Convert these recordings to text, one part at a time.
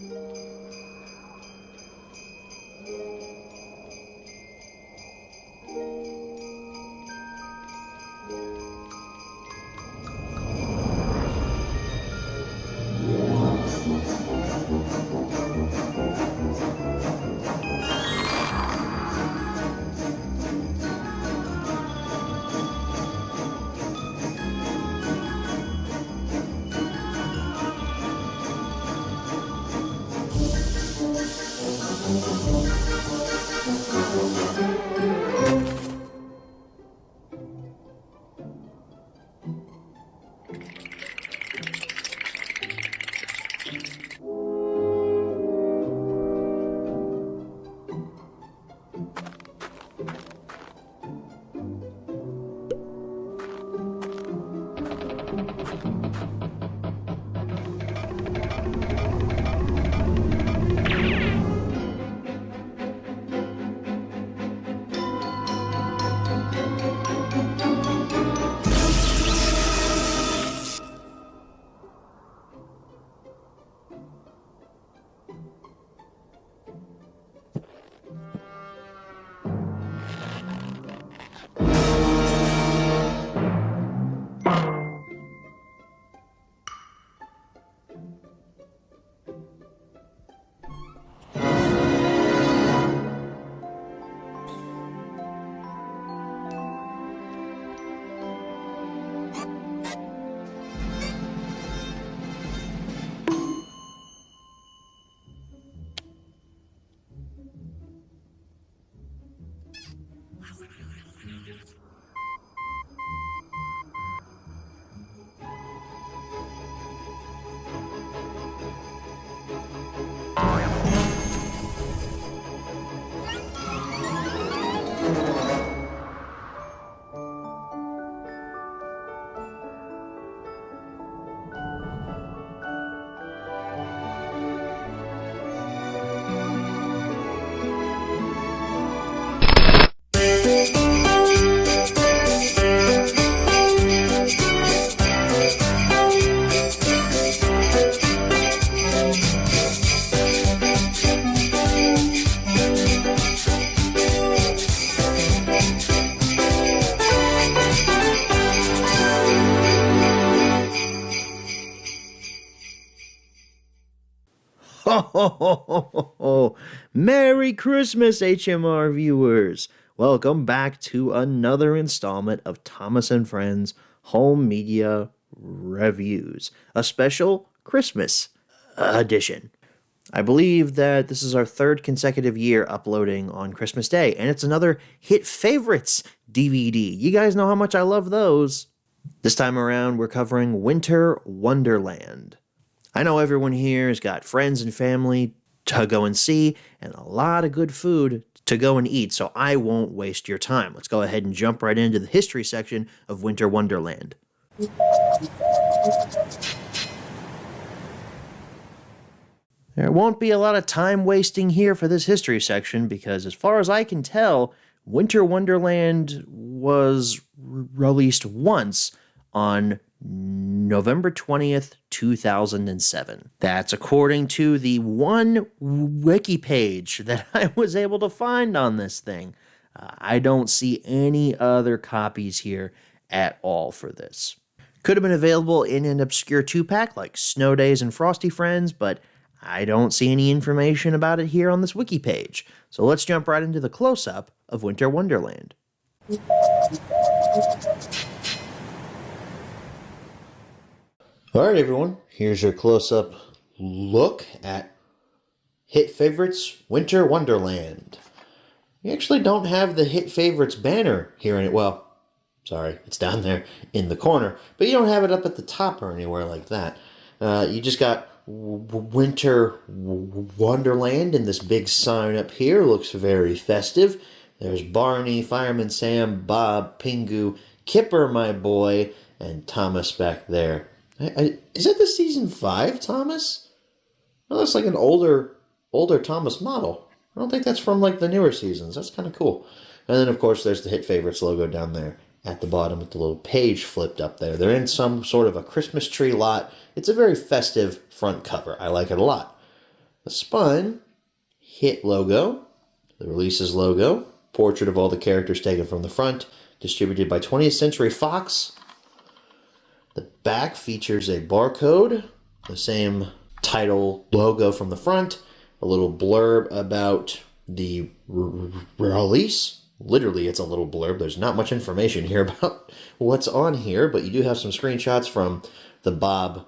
Ho, ho, ho, ho, ho, ho. Merry Christmas, HMR viewers! Welcome back to another installment of Thomas and Friends Home Media Reviews, a special Christmas edition. I believe that this is our third consecutive year uploading on Christmas Day, and it's another Hit Favorites DVD. You guys know how much I love those. This time around, we're covering Winter Wonderland. I know everyone here has got friends and family to go and see, and a lot of good food to go and eat, so I won't waste your time. Let's go ahead and jump right into the history section of Winter Wonderland. There won't be a lot of time wasting here for this history section, because as far as I can tell, Winter Wonderland was released once on November 20th, 2007. That's according to the one wiki page that I was able to find on this thing. I don't see any other copies here at all for this. Could have been available in an obscure 2-pack like Snow Days and Frosty Friends, but I don't see any information about it here on this wiki page. So let's jump right into the close-up of Winter Wonderland. Alright everyone, here's your close-up look at Hit Favorites Winter Wonderland. You actually don't have the Hit Favorites banner here in it. Well, sorry, it's down there in the corner, but you don't have it up at the top or anywhere like that. You just got Winter Wonderland and this big sign up here. Looks very festive. There's Barney, Fireman Sam, Bob, Pingu, Kipper, my boy, and Thomas back there. Is that the season 5, Thomas? Well, that's like an older Thomas model. I don't think that's from like the newer seasons. That's kind of cool. And then, of course, there's the Hit Favorites logo down there at the bottom with the little page flipped up there. They're in some sort of a Christmas tree lot. It's a very festive front cover. I like it a lot. the spine, hit logo, the releases logo, portrait of all the characters taken from the front, distributed by 20th Century Fox. The back features a barcode, the same title logo from the front, a little blurb about the release. Literally, it's a little blurb. There's not much information here about what's on here, but you do have some screenshots from the Bob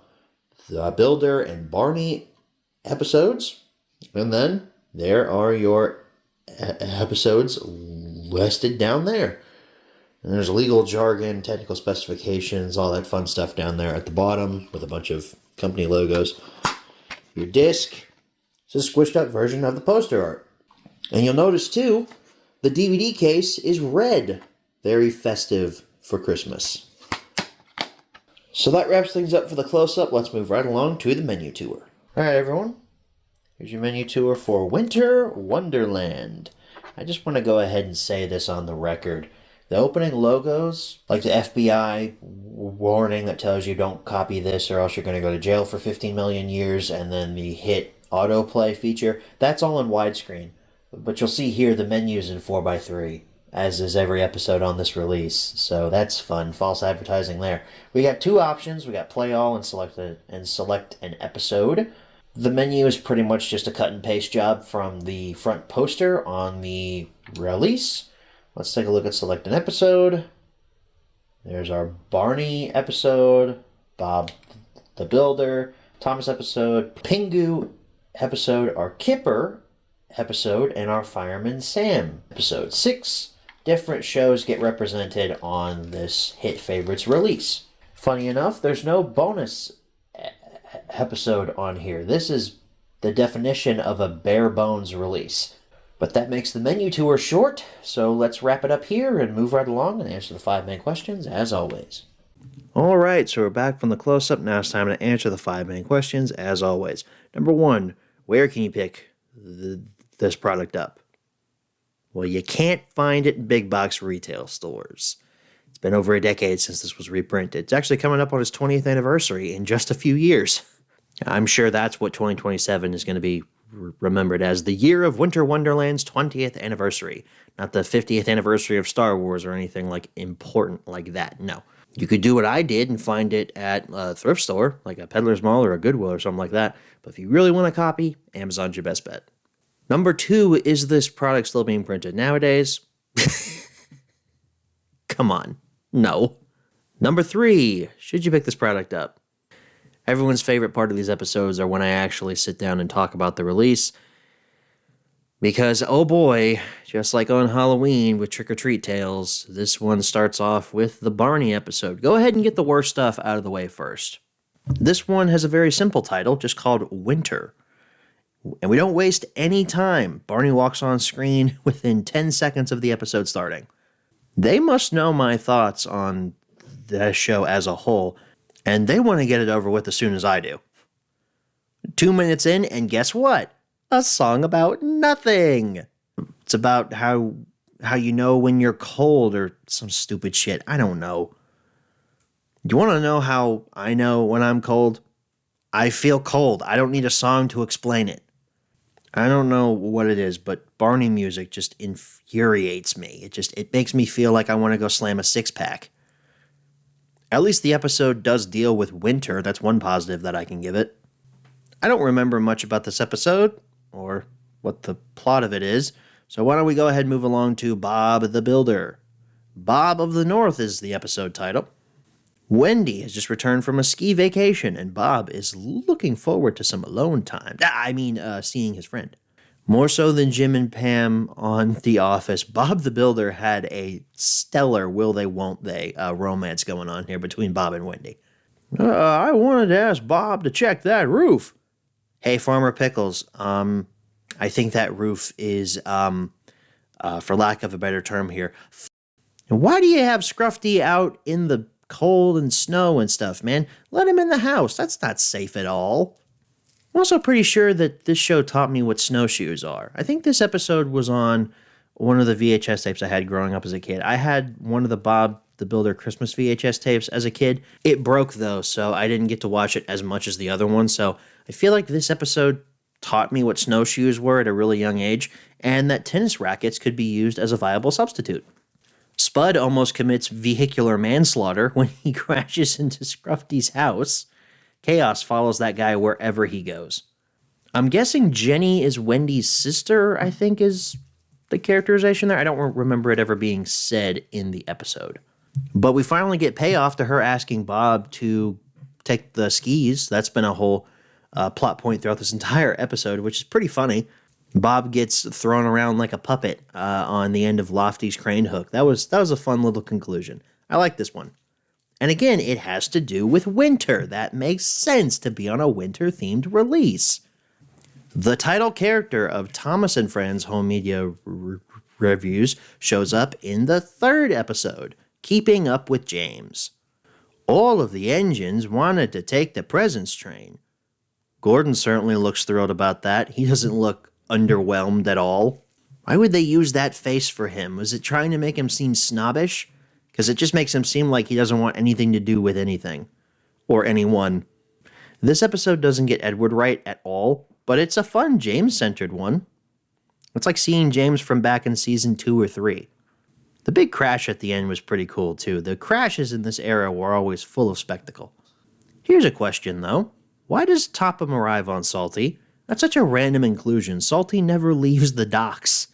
the Builder and Barney episodes. And then there are your episodes listed down there. And there's legal jargon, technical specifications, all that fun stuff down there at the bottom with a bunch of company logos. Your disc is a squished up version of the poster art. And you'll notice too, the DVD case is red. Very festive for Christmas. So that wraps things up for the close-up. Let's move right along to the menu tour. Alright everyone, here's your menu tour for Winter Wonderland. I just want to go ahead and say this on the record. The opening logos, like the FBI warning that tells you don't copy this or else you're going to go to jail for 15 million years, and then the hit autoplay feature, that's all in widescreen. But you'll see here the menus in 4:3, as is every episode on this release. So that's fun. False advertising there. We got two options. We got play all and select an episode. The menu is pretty much just a cut and paste job from the front poster on the release. Let's take a look at select an episode. There's our Barney episode, Bob the Builder, Thomas episode, Pingu episode, our Kipper episode, and our Fireman Sam episode. 6 different shows get represented on this Hit Favorites release. Funny enough, there's no bonus episode on here. This is the definition of a bare bones release. But that makes the menu tour short, so let's wrap it up here and move right along and answer the 5 main questions, as always. Alright, so we're back from the close-up. Now it's time to answer the 5 main questions, as always. Number 1, where can you pick this product up? Well, you can't find it in big box retail stores. It's been over a decade since this was reprinted. It's actually coming up on its 20th anniversary in just a few years. I'm sure that's what 2027 is going to be remembered as, the year of Winter Wonderland's 20th anniversary. Not the 50th anniversary of Star Wars or anything like important like that. No. You could do what I did and find it at a thrift store, like a Peddler's Mall or a Goodwill or something like that. But if you really want a copy, Amazon's your best bet. Number 2, is this product still being printed nowadays? Come on. No. Number 3, should you pick this product up? Everyone's favorite part of these episodes are when I actually sit down and talk about the release. Because, oh boy, just like on Halloween with Trick or Treat Tales, this one starts off with the Barney episode. Go ahead and get the worst stuff out of the way first. This one has a very simple title, just called Winter. And we don't waste any time. Barney walks on screen within 10 seconds of the episode starting. They must know my thoughts on the show as a whole, and they want to get it over with as soon as I do. 2 minutes in, and guess what? A song about nothing. It's about how you know when you're cold or some stupid shit. I don't know. Do you want to know how I know when I'm cold? I feel cold. I don't need a song to explain it. I don't know what it is, but Barney music just infuriates me. It makes me feel like I want to go slam a 6-pack. At least the episode does deal with winter. That's one positive that I can give it. I don't remember much about this episode, or what the plot of it is, so why don't we go ahead and move along to Bob the Builder. Bob of the North is the episode title. Wendy has just returned from a ski vacation, and Bob is looking forward to some alone time. Seeing his friend. More so than Jim and Pam on The Office, Bob the Builder had a stellar will they, won't they romance going on here between Bob and Wendy. I wanted to ask Bob to check that roof. Hey, Farmer Pickles, I think that roof is, for lack of a better term here, why do you have Scruffy out in the cold and snow and stuff, man? Let him in the house. That's not safe at all. I'm also pretty sure that this show taught me what snowshoes are. I think this episode was on one of the VHS tapes I had growing up as a kid. I had one of the Bob the Builder Christmas VHS tapes as a kid. It broke, though, so I didn't get to watch it as much as the other one. So I feel like this episode taught me what snowshoes were at a really young age, and that tennis rackets could be used as a viable substitute. Spud almost commits vehicular manslaughter when he crashes into Scruffy's house. Chaos follows that guy wherever he goes. I'm guessing Jenny is Wendy's sister, I think is the characterization there. I don't remember it ever being said in the episode. But we finally get payoff to her asking Bob to take the skis. That's been a whole plot point throughout this entire episode, which is pretty funny. Bob gets thrown around like a puppet on the end of Lofty's crane hook. That was a fun little conclusion. I like this one. And again, it has to do with winter. That makes sense to be on a winter-themed release. The title character of Thomas and Friends Home Media Reviews shows up in the 3rd episode, Keeping Up with James. All of the engines wanted to take the presents train. Gordon certainly looks thrilled about that. He doesn't look underwhelmed at all. Why would they use that face for him? Was it trying to make him seem snobbish? Because it just makes him seem like he doesn't want anything to do with anything. Or anyone. This episode doesn't get Edward right at all, but it's a fun James-centered one. It's like seeing James from back in season 2 or 3. The big crash at the end was pretty cool, too. The crashes in this era were always full of spectacle. Here's a question, though. Why does Topham arrive on Salty? That's such a random inclusion. Salty never leaves the docks.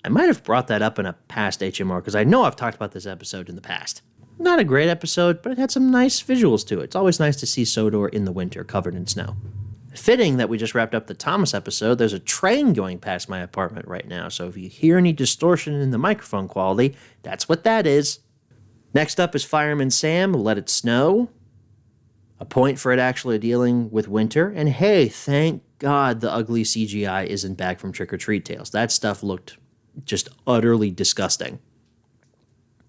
I might have brought that up in a past HMR, because I know I've talked about this episode in the past. Not a great episode, but it had some nice visuals to it. It's always nice to see Sodor in the winter, covered in snow. Fitting that we just wrapped up the Thomas episode. There's a train going past my apartment right now, so if you hear any distortion in the microphone quality, that's what that is. Next up is Fireman Sam, Let It Snow. A point for it actually dealing with winter. And hey, thank God the ugly CGI isn't back from Trick or Treat Tales. That stuff looked just utterly disgusting.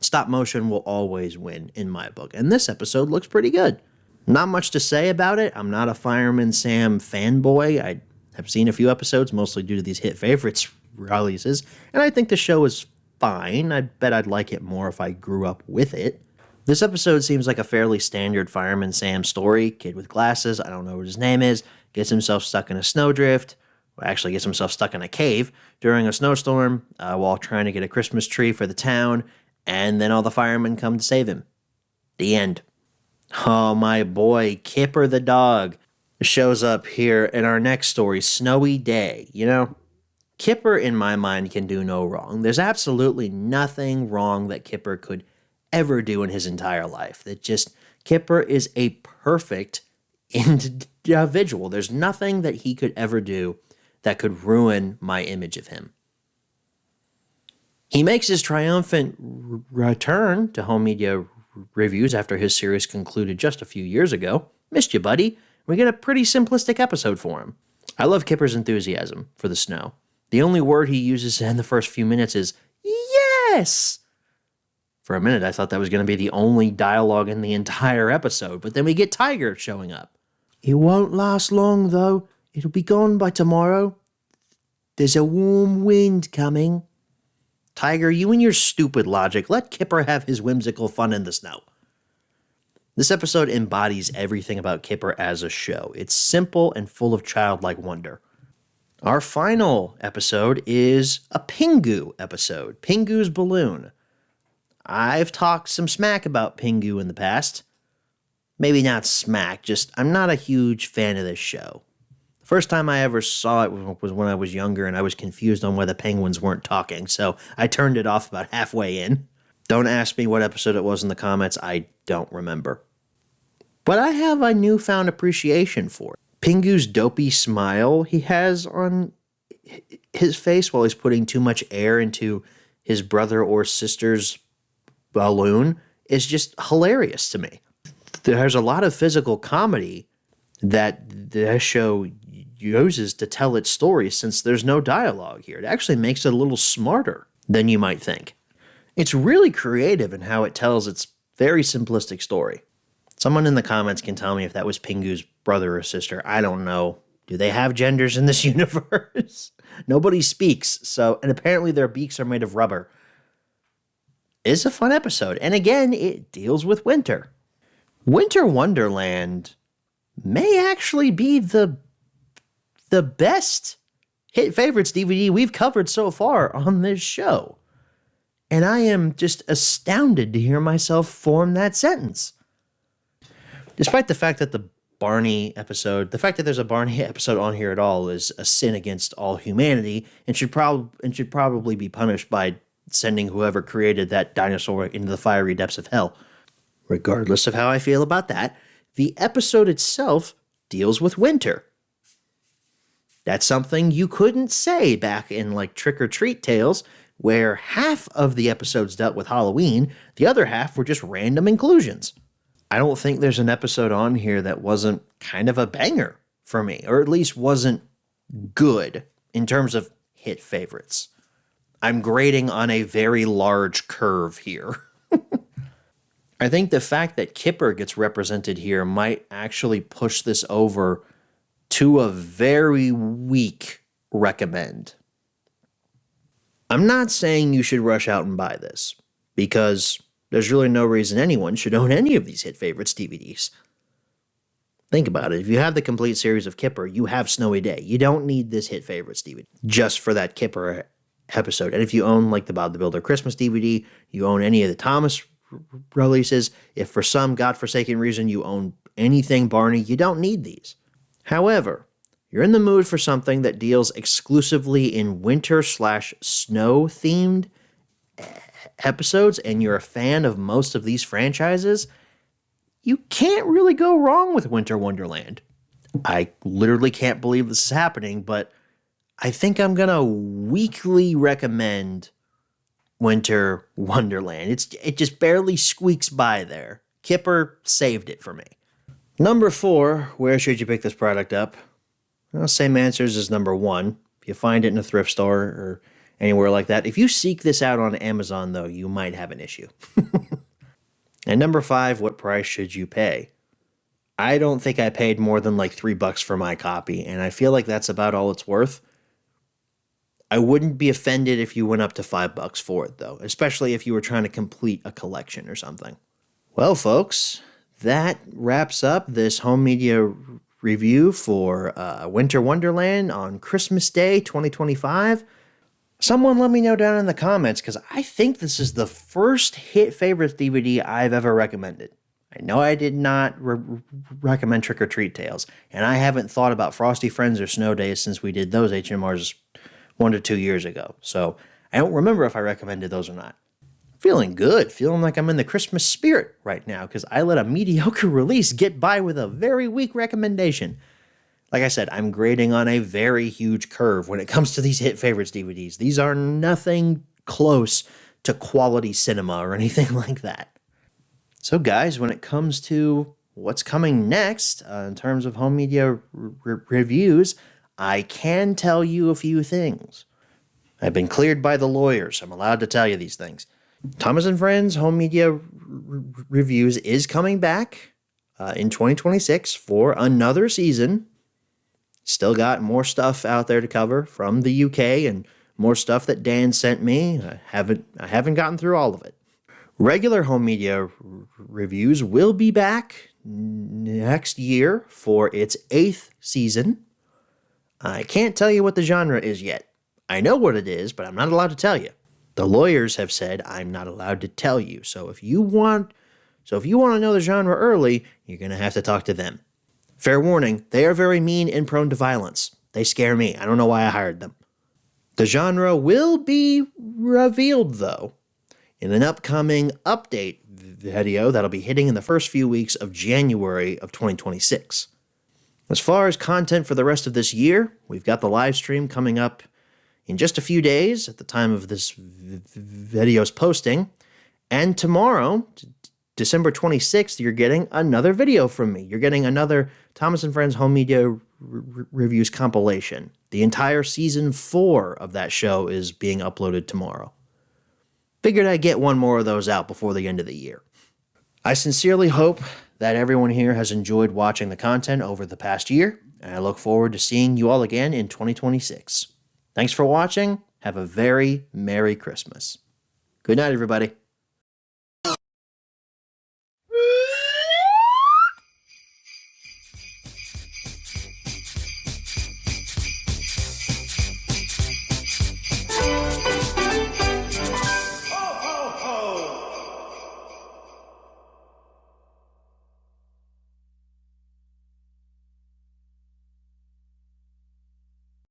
Stop motion will always win in my book, and this episode looks pretty good. Not much to say about it. I'm not a Fireman Sam fanboy. I have seen a few episodes, mostly due to these hit favorites releases, and I think the show is fine. I bet I'd like it more if I grew up with it. This episode seems like a fairly standard Fireman Sam story. Kid with glasses, I don't know what his name is, gets himself stuck in a snowdrift, or actually gets himself stuck in a cave during a snowstorm while trying to get a Christmas tree for the town, and then all the firemen come to save him. The end. Oh, my boy, Kipper the dog shows up here in our next story, Snowy Day. You know, Kipper, in my mind, can do no wrong. There's absolutely nothing wrong that Kipper could ever do in his entire life. Kipper is a perfect individual. There's nothing that he could ever do that could ruin my image of him. He makes his triumphant return to Home Media Reviews after his series concluded just a few years ago. Missed you, buddy. We get a pretty simplistic episode for him. I love Kipper's enthusiasm for the snow. The only word he uses in the first few minutes is, yes! For a minute, I thought that was going to be the only dialogue in the entire episode, but then we get Tiger showing up. It won't last long, though. It'll be gone by tomorrow. There's a warm wind coming. Tiger, you and your stupid logic. Let Kipper have his whimsical fun in the snow. This episode embodies everything about Kipper as a show. It's simple and full of childlike wonder. Our final episode is a Pingu episode, Pingu's Balloon. I've talked some smack about Pingu in the past. Maybe not smack, just I'm not a huge fan of this show. The first time I ever saw it was when I was younger and I was confused on why the penguins weren't talking, so I turned it off about halfway in. Don't ask me what episode it was in the comments, I don't remember. But I have a newfound appreciation for it. Pingu's dopey smile he has on his face while he's putting too much air into his brother or sister's balloon is just hilarious to me. There's a lot of physical comedy that the show uses to tell its story since there's no dialogue here. It actually makes it a little smarter than you might think. It's really creative in how it tells its very simplistic story. Someone in the comments can tell me if that was Pingu's brother or sister. I don't know. Do they have genders in this universe? Nobody speaks, and apparently their beaks are made of rubber. It's a fun episode, and again, it deals with winter. Winter Wonderland may actually be the the best Hit Favorites DVD we've covered so far on this show. And I am just astounded to hear myself form that sentence. Despite the fact that the fact that there's a Barney episode on here at all is a sin against all humanity and should probably be punished by sending whoever created that dinosaur into the fiery depths of hell. Regardless of how I feel about that, the episode itself deals with winter. That's something you couldn't say back in like Trick or Treat Tales, where half of the episodes dealt with Halloween, the other half were just random inclusions. I don't think there's an episode on here that wasn't kind of a banger for me, or at least wasn't good in terms of hit favorites. I'm grading on a very large curve here. I think the fact that Kipper gets represented here might actually push this over to a very weak recommend. I'm not saying you should rush out and buy this, because there's really no reason anyone should own any of these Hit Favorites DVDs. Think about it. If you have the complete series of Kipper, you have Snowy Day. You don't need this Hit Favorites DVD just for that Kipper episode. And if you own like the Bob the Builder Christmas DVD, you own any of the Thomas releases, if for some godforsaken reason you own anything Barney, you don't need these. However, you're in the mood for something that deals exclusively in winter/snow themed episodes, and you're a fan of most of these franchises, you can't really go wrong with Winter Wonderland. I literally can't believe this is happening, but I think I'm going to weekly recommend Winter Wonderland. It just barely squeaks by there. Kipper saved it for me. Number 4, where should you pick this product up? Well, same answers as number 1. If you find it in a thrift store or anywhere like that. If you seek this out on Amazon, though, you might have an issue. And number 5, what price should you pay? I don't think I paid more than like $3 for my copy, and I feel like that's about all it's worth. I wouldn't be offended if you went up to $5 for it, though, especially if you were trying to complete a collection or something. Well, folks, that wraps up this home media review for Winter Wonderland on Christmas Day 2025. Someone let me know down in the comments, because I think this is the first Hit Favorites DVD I've ever recommended. I know I did not recommend Trick or Treat Tales, and I haven't thought about Frosty Friends or Snow Days since we did those HMRs 1 to 2 years ago. So I don't remember if I recommended those or not. Feeling good, feeling like I'm in the Christmas spirit right now, because I let a mediocre release get by with a very weak recommendation. Like I said, I'm grading on a very huge curve when it comes to these Hit Favorites DVDs. These are nothing close to quality cinema or anything like that. So guys, when it comes to what's coming next in terms of home media reviews, I can tell you a few things. I've been cleared by the lawyers. I'm allowed to tell you these things. Thomas & Friends Home Media Reviews is coming back in 2026 for another season. Still got more stuff out there to cover from the UK and more stuff that Dan sent me. I haven't gotten through all of it. Regular home media reviews will be back next year for its 8th season. I can't tell you what the genre is yet. I know what it is, but I'm not allowed to tell you. The lawyers have said I'm not allowed to tell you. So if you want to know the genre early, you're going to have to talk to them. Fair warning, they are very mean and prone to violence. They scare me. I don't know why I hired them. The genre will be revealed, though, in an upcoming update video that'll be hitting in the first few weeks of January of 2026. As far as content for the rest of this year, we've got the live stream coming up in just a few days at the time of this video's posting. And tomorrow, December 26th, you're getting another video from me. You're getting another Thomas & Friends Home Media Reviews compilation. The entire season 4 of that show is being uploaded tomorrow. Figured I'd get one more of those out before the end of the year. I sincerely hope that everyone here has enjoyed watching the content over the past year, and I look forward to seeing you all again in 2026. Thanks for watching. Have a very Merry Christmas. Good night, everybody.